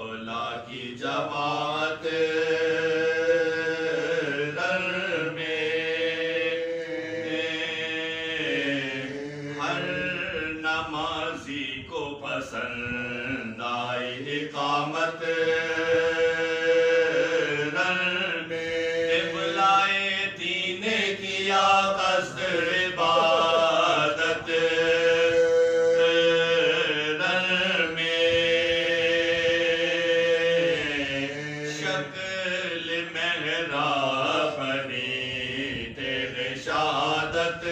اولا کی جماعت پسند آئی اقامت قبلۂ دین کیا قصد عبادت میں شکل محراب بنی تیرے شہادت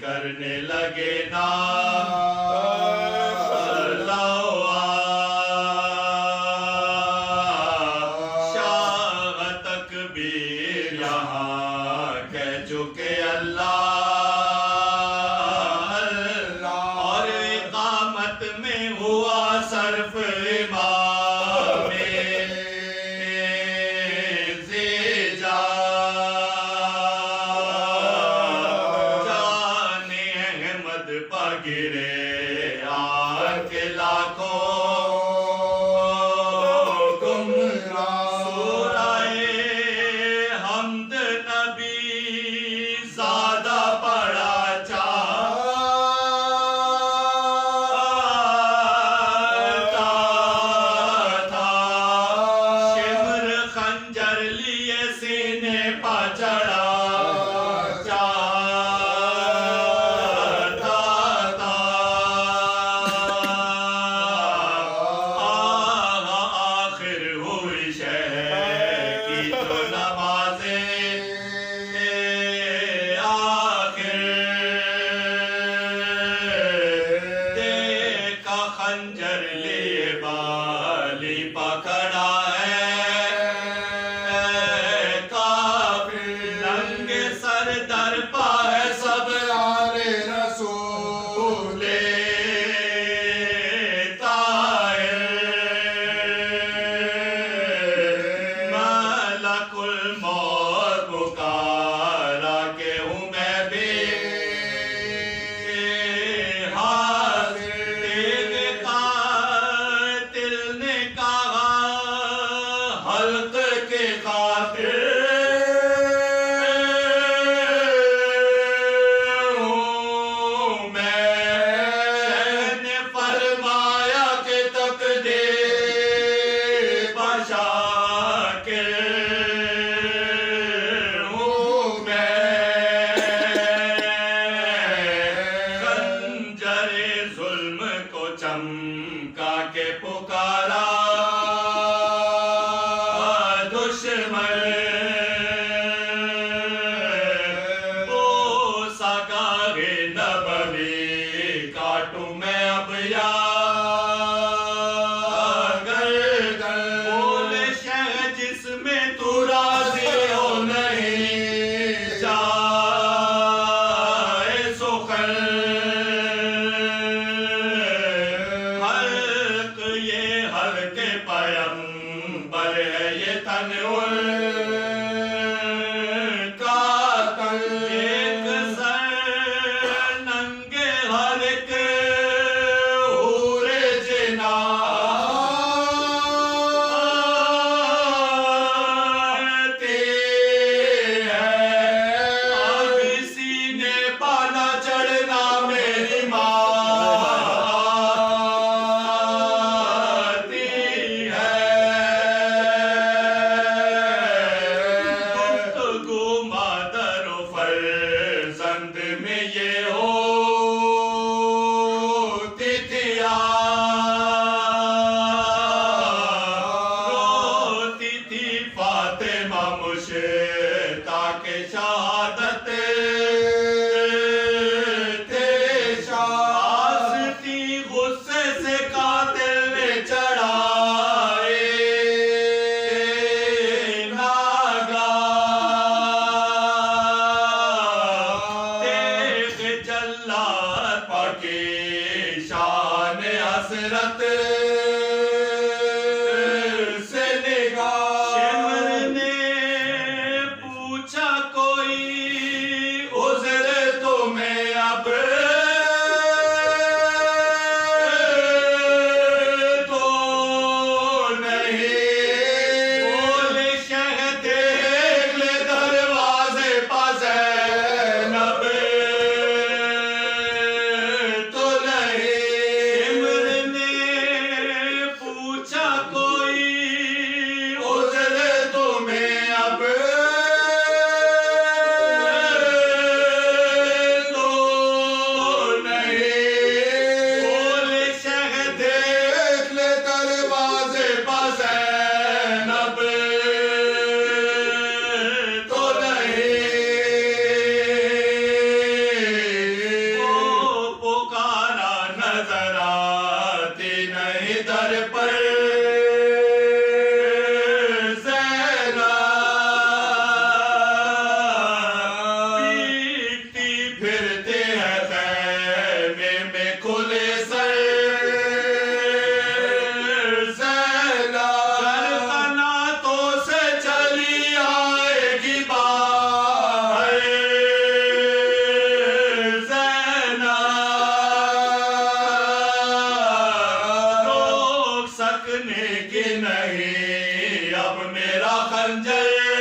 کرنے لگے نا شاہ تکبیر یہاں کہہ چکے اللہ اور اقامت میں ہوا صرف امام گرے آن کے لاکھوں گمراہ سورہ حمد نبی زیادہ پڑھا چاہتا تھا شمر خنجر لیے سینے پا چڑھا خنجر لیے بالی پکڑا ہے کافر ننگے سر در پا ہے سب یار رسول طاہر ملک الموت پکارا کہ ہوں میں بھی حلق کے خاطر ہوں میں نے فرمایا کہ تقدیر بشاکر ہوں میں خنجر ظلم کو چمکا کے پکارا کاٹوں میں اب یا گردن بول شہ جس میں تو راضی ہو نہیں جائے سخن حلق یہ حلق پیغمبر ہے یہ تنور شہادت میرا خنجر